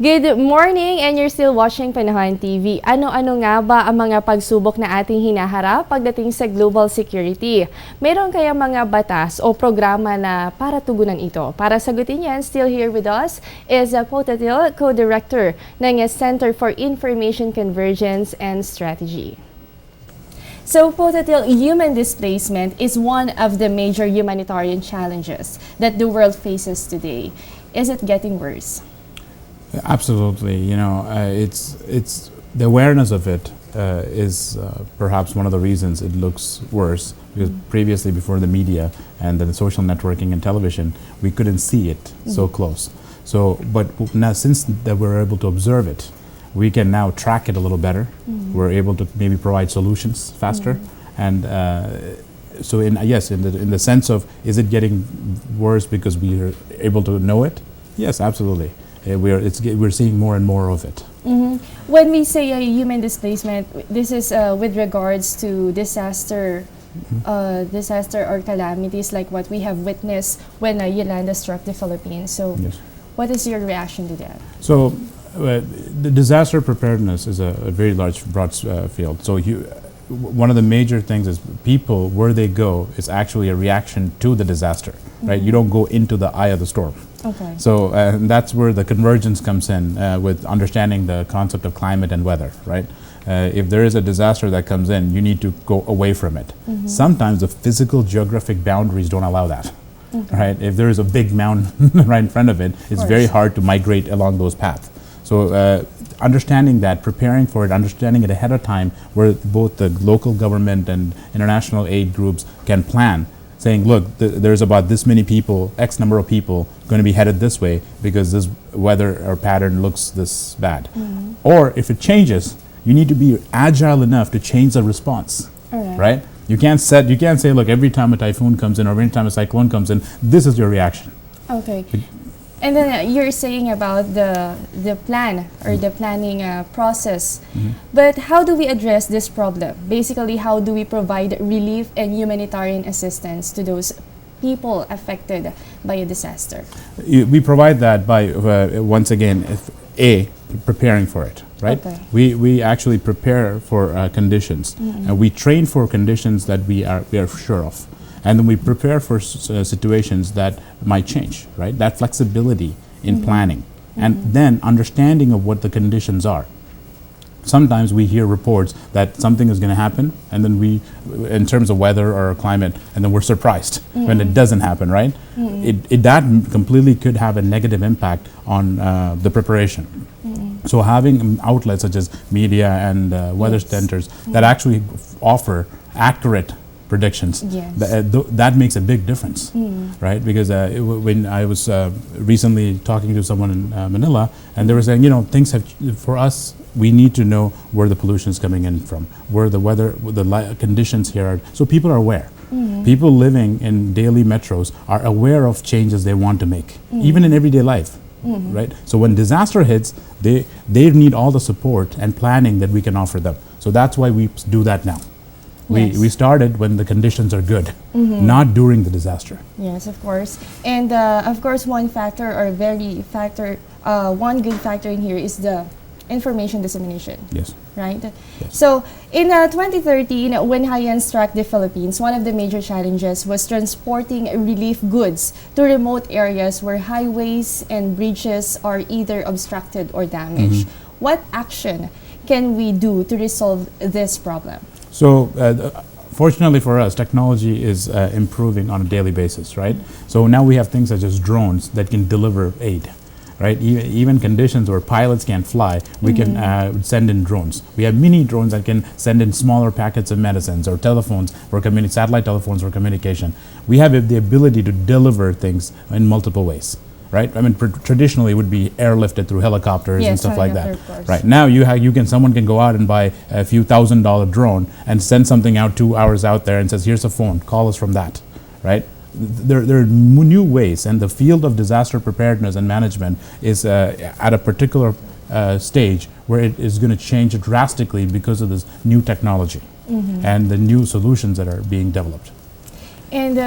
Good morning, and you're still watching Panahon TV. Ano-ano nga ba ang mga pagsubok na ating hinaharap pagdating sa global security? Meron kaya mga batas o programa na para tugunan ito? Para sagutin yan, still here with us is Potatil, Co-Director ng Center for Information Convergence and Strategy. So, Potatil, human displacement is one of the major humanitarian challenges that the world faces today. Is it getting worse? Absolutely. You know, it's the awareness of it is perhaps one of the reasons it looks worse, because previously, before the media and the social networking and television, we couldn't see it so close. So, but now since that we're able to observe it, we can now track it a little better. We're able to maybe provide solutions faster, and so in the sense of, is it getting worse because we are able to know it? Yes, absolutely. We're seeing more and more of it. When we say human displacement, this is with regards to disaster or calamities like what we have witnessed when Yolanda struck the Philippines. So, Yes. What is your reaction to that? So, the disaster preparedness is a very large, broad field. So, one of the major things is people, where they go, is actually a reaction to the disaster, right? You don't go into the eye of the storm. Okay. So that's where the convergence comes in with understanding the concept of climate and weather, right? If there is a disaster that comes in, you need to go away from it. Sometimes the physical geographic boundaries don't allow that, right? If there is a big mountain right in front of it, it's very hard to migrate along those paths. So understanding that, preparing for it, understanding it ahead of time, where both the local government and international aid groups can plan, saying, look, there's about this many people, X number of people going to be headed this way because this weather or pattern looks this bad. Or if it changes, you need to be agile enough to change the response, right? You can't say, look, every time a typhoon comes in or every time a cyclone comes in, this is your reaction. Okay. And then you're saying about the plan or the planning process. But how do we address this problem? Basically, how do we provide relief and humanitarian assistance to those people affected by a disaster? We provide that by, once again, preparing for it, right? Okay. We actually prepare for conditions. And we train for conditions that we are sure of. And then we prepare for situations that might change, right? That flexibility in planning. And then understanding of what the conditions are. Sometimes we hear reports that something is going to happen, and then in terms of weather or climate, and then we're surprised when it doesn't happen, right? That completely could have a negative impact on the preparation. So having outlets such as media and weather centers that actually offer accurate predictions, that makes a big difference, right? Because when I was recently talking to someone in Manila, and they were saying, things have, for us, we need to know where the pollution is coming in from, where the weather, conditions here are, so people are aware. People living in daily metros are aware of changes they want to make, even in everyday life, right? So when disaster hits, they need all the support and planning that we can offer them. So that's why we do that now. We started when the conditions are good, not during the disaster. Yes, of course. And of course, one good factor in here is the information dissemination. Yes. Right? Yes. So in 2013, when Haiyan struck the Philippines, one of the major challenges was transporting relief goods to remote areas where highways and bridges are either obstructed or damaged. What action can we do to resolve this problem? So fortunately for us, technology is improving on a daily basis, right? So now we have things such as drones that can deliver aid, right? Even conditions where pilots can't fly, we can send in drones. We have mini drones that can send in smaller packets of medicines or telephones for satellite telephones for communication. We have the ability to deliver things in multiple ways. Right? I mean, traditionally it would be airlifted through helicopters and stuff like that. Right now, someone can go out and buy a few $1,000 drone and send something out 2 hours out there and says, "Here's a phone, call us from that." Right? There are new ways, and the field of disaster preparedness and management is at a particular stage where it is going to change drastically because of this new technology and the new solutions that are being developed. And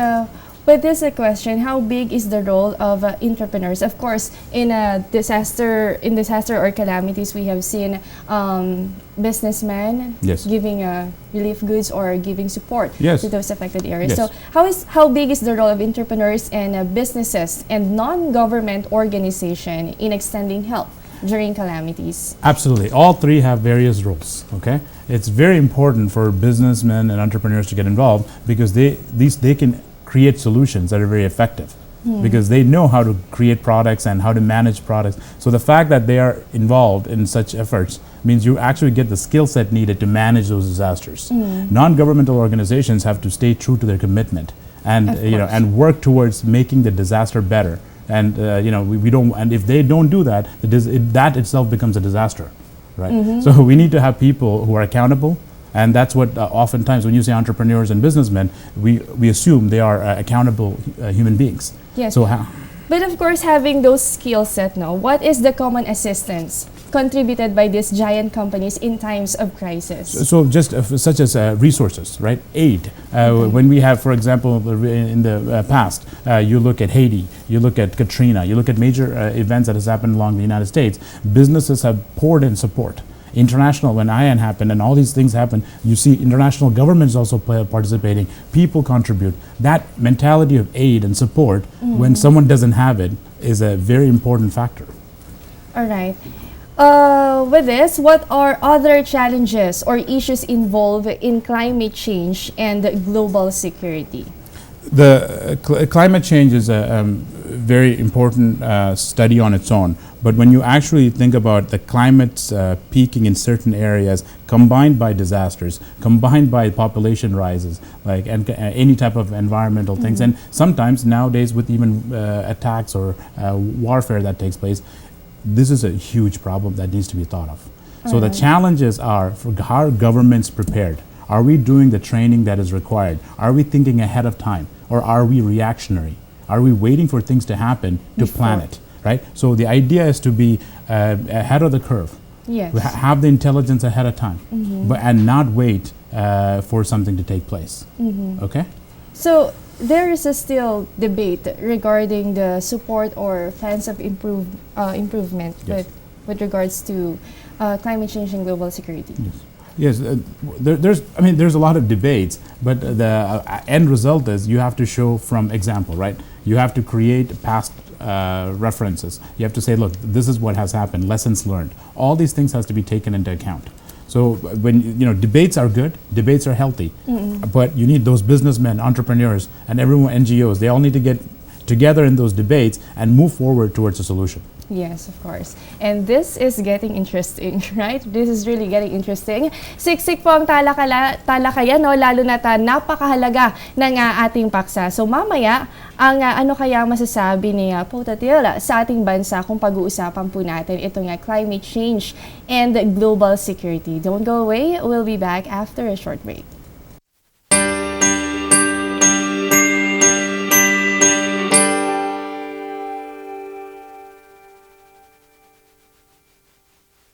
But there's a question: how big is the role of entrepreneurs? Of course, in a disaster, or calamities, we have seen businessmen Yes. giving relief goods or giving support Yes. to those affected areas. Yes. So, how big is the role of entrepreneurs and businesses and non-government organization in extending help during calamities? Absolutely. All three have various roles, okay? It's very important for businessmen and entrepreneurs to get involved because they can create solutions that are very effective because they know how to create products and how to manage products. So the fact that they are involved in such efforts means you actually get the skill set needed to manage those disasters. Non-governmental organizations have to stay true to their commitment and Of you know course. and work towards making the disaster better. And we don't. And if they don't do that, that itself becomes a disaster, right? So we need to have people who are accountable, and that's what oftentimes when you say entrepreneurs and businessmen, we assume they are accountable human beings. Yes. So how? But of course, having those skill set now, what is the common assistance contributed by these giant companies in times of crisis? So just such as resources, right? Aid. When we have, for example, in the past, you look at Haiti, you look at Katrina, you look at major events that has happened along the United States, businesses have poured in support. International, when IAN happened and all these things happened, you see international governments also participating, people contribute. That mentality of aid and support, when someone doesn't have it, is a very important factor. All right. With this, what are other challenges or issues involved in climate change and global security? The climate change is a very important study on its own. But when you actually think about the climate peaking in certain areas, combined by disasters, combined by population rises, and any type of environmental things, and sometimes nowadays with even attacks or warfare that takes place, this is a huge problem that needs to be thought of. So the challenges are, how are governments prepared? Are we doing the training that is required? Are we thinking ahead of time? Or are we reactionary? Are we waiting for things to happen to plan it? Right? So the idea is to be ahead of the curve. Yes. Have the intelligence ahead of time, and not wait for something to take place. Okay? So there is a still debate regarding the support or plans of improvement Yes. with regards to climate change and global security. Yes, there's a lot of debates, but the end result is you have to show from example, right? You have to create past references. You have to say, look, this is what has happened, lessons learned. All these things has to be taken into account. So when debates are good, debates are healthy, but you need those businessmen, entrepreneurs, and everyone, NGOs. They all need to get together in those debates and move forward towards a solution. Yes, of course. And this is getting interesting, right? This is really getting interesting. Siksik po ang talakayan, no? Lalo na napakahalaga ng ating paksa. So mamaya, ang ano kaya masasabi ni Potatil sa ating bansa kung pag-uusapan po natin itong climate change and global security. Don't go away. We'll be back after a short break.